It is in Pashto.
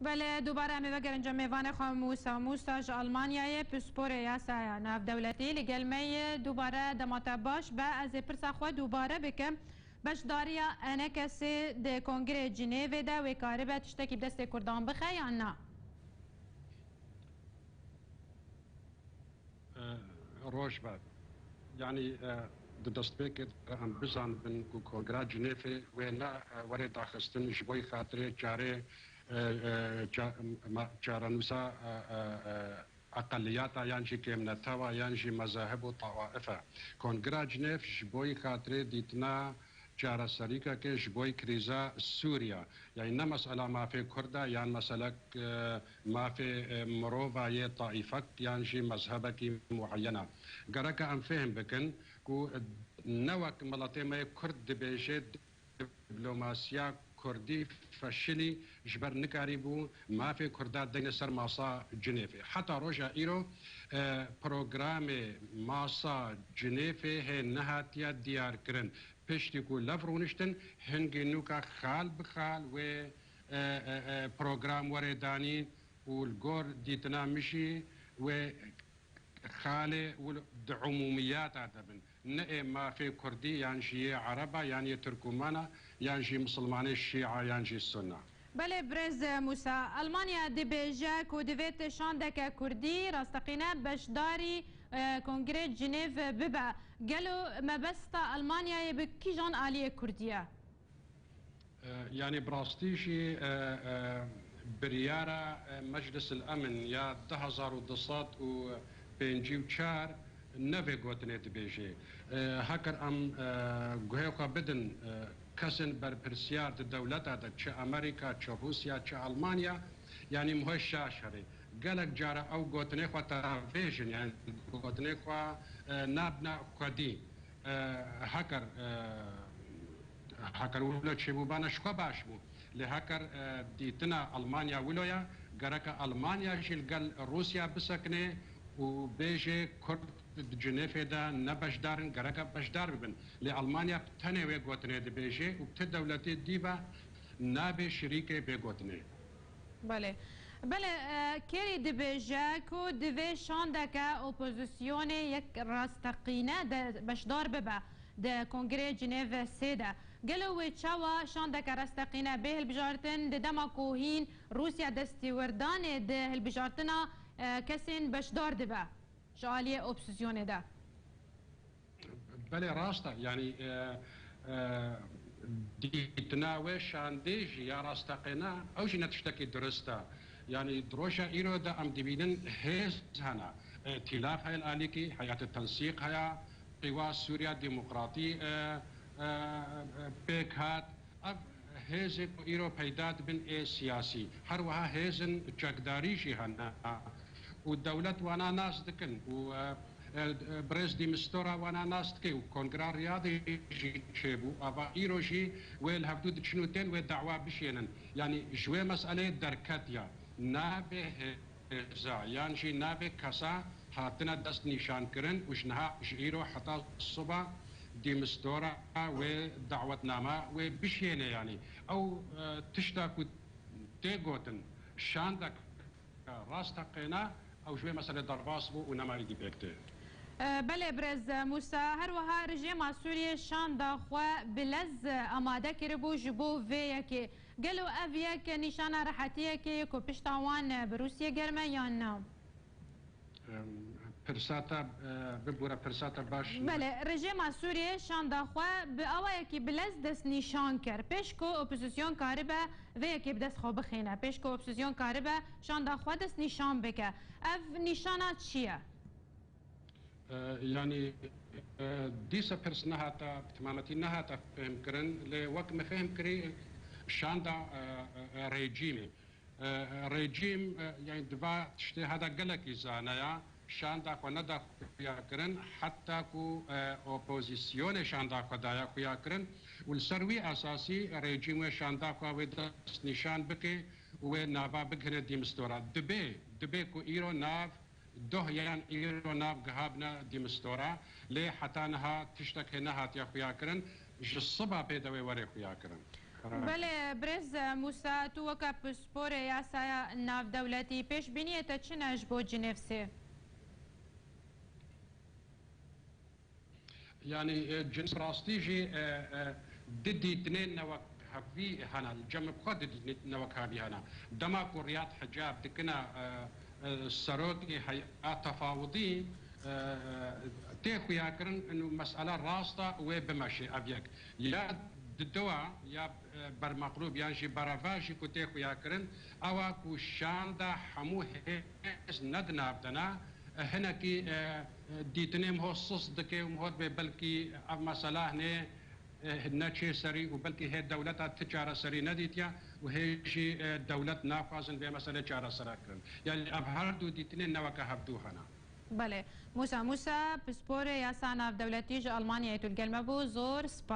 بله دوباره می وگر انجام میوان خاموسا موساج آلمانیای پسپور یاسا ناف دولتی لگل می دوباره دمات باش با از پرسا خود دوباره بکم باش داریا انا کسی ده کنگره جنیو ده و کاری به تشتکی بدست کردان بخی یا نه؟ روش بعد يعني دست بيك ام بزان بن كونغرا جنيف وين وري داخستن جبوي خاطري جاري جارنوسا اقليات يعني كيمنتوا يعني مذاهب وطوائف كونغرا جنيف جبوي خاطري ديتنا جارة سريكا كي جبوي كريزا سوريا يعني نا مسألة ما في كردا يعني مسألة ما في مروفا طائفة يعني جي مذهبك معينة قرأك أم فهم بكن كو نوك ملاتي ما كرد بيجي دبلوماسيا كردي فشلي جبر نكاريبو ما في كردا دين سر ماسا جنيفي حتى روجا إيرو بروغرام ماسا جنيفي هي نهاتيا ديار كرن پشتیکو لفرونشتن هنگی نوکا خال بخال و پروگرام وردانی و الگور دیتنا مشی و خاله والعموميات عدبن نه ما في كردي يعني شيء عربة يعني تركمانة يعني شيء مسلماني الشيعة يعني شيء السنة. بله برز موسى ألمانيا دي بيجاك ودفيت شاندك كردي راستقينا بشداري كونغرس جنيف ببا قالوا ما بستا ألمانيا بكي جان آلية كردية يعني براستيشي بريارة مجلس الأمن يا 2024 نوی گوتنه دبیجه هکر ام گوهی بدن کسن بر پرسیار دولت دا چه امریکا چه روسیا چه آلمانیا يعني مهوش شاشري قالك جارة أو قوتني خوا ترافيجن يعني قوتني خوا نابنا قدي هكر ولا تشبوبانا شكو باشمو لهكر ديتنا ألمانيا ولويا قرك ألمانيا شيل قال روسيا بسكنه وبيجي كرد جنيف دا نبشدارن قرك بشدار ببن لألمانيا بتنوي قوتني دي بيجي وبتدولتي ديبا نابي شريكي بيقوتني بله كيري دبيجاكو دفي شاندكا اوبوزيسيون يك راستقينه بشدار ببا ده كونغري جنيف سيدا قالوا ويتشاوا شاندكا راستقينه به البجارتن ده دماكو هين روسيا دستي وردان ده البجارتنا كسين بشدار دبا شاليه اوبوزيسيون ده بله راستا يعني ديتناوي شانديج يا راستقنا او جينا تشتكي درستا يعني دروشا ايرو دا ام دبينن هيز هنا ائتلاف هاي الاليكي حياة التنسيق هيا قوى سوريا ديمقراطي بيكات هيز ايرو بيداد بن اي سياسي هروها هيزن جاكداريشي هنا والدولة وانا ناس دكن برز دي مستورا وانا ناستكي وكونغرا رياضي جي تشيبو ابا ايروشي ويل هفدود شنوتين والدعوة بشينن يعني شوي مسألة دركاتيا نابه هزا يعني شي نابه كسا هاتنا دست نشان كرن وشنها جيرو حتى الصبح دي مستورا ودعوة نامة وبشينه يعني او تشتاكو تيغوتن شاندك راستقينا او شوي مسألة درباس بو ونما يدي بيكتير بله برز موسى هروها رژیم سوریه شان داخوا بلز آماده کربو جبو وی که گلو اویه که نشان راحتیه که کو پشتوان بروسیه گرمه یا نه پرساتا ببورا پرساتا باش بله رژیم سوریه شان داخوا به اوایه که بلز دست نشان کر پیش کو اپوزیسیون کاربه وی که بدست خو بخینه پیش کو اپوزیسیون کاربه شان داخوا دست نشان بکه اف نشانات چیه يعني ديسا بيرس نهاتا تمامتي نهاتا فهم كرن لوقت ما فهم كري شاندا ريجيمي ريجيم يعني دفا تشتي هذا قلق إزانا شاندا وندا خويا كرن حتى كو اوبوزيسيون شاندا خدايا خويا كرن والسروي اساسي ريجيم شاندا خو ود نشان بكي ونافا بكنا دي مستورا دبي كو ايرو ناف ده يعني إيرو ناف جهابنا دي مستورا ليه حتى نها تشتكي نها تيا خويا كرن جصبا بيدوي وري خويا كرن بله برز موسا تو وکا پسپور یاسایا ناف دولتی پیش بینیتا چنش بو جنیف سه؟ يعني جنس راستيجي ددي تنين نوك هبي هنا الجمع بخد ددي نوك هبي هنا دما كوريات حجاب دكنا السروقي هي تفاوضي تيخو ياكرن انه مسألة راسطة وبمشي ابيك يا الدواء يا برمقلوب يعني برافاجي كتيخو ياكرن او كو شاندا حمو هيز ندنا بدنا هنا كي ديتنيم هو صص دكي ومهود بلكي مسألة هنا ناتشي سري وبلكي هي دولتها تجارة سري نديتيا وهي دولة نافذن بمسألة تجارة سراكرن يعني أبهردو ديتنين نوكا هبدو هنا بله موسا پسپور یاسا ناف دولتی جو ألمانيا يتو القلمبو زور سبا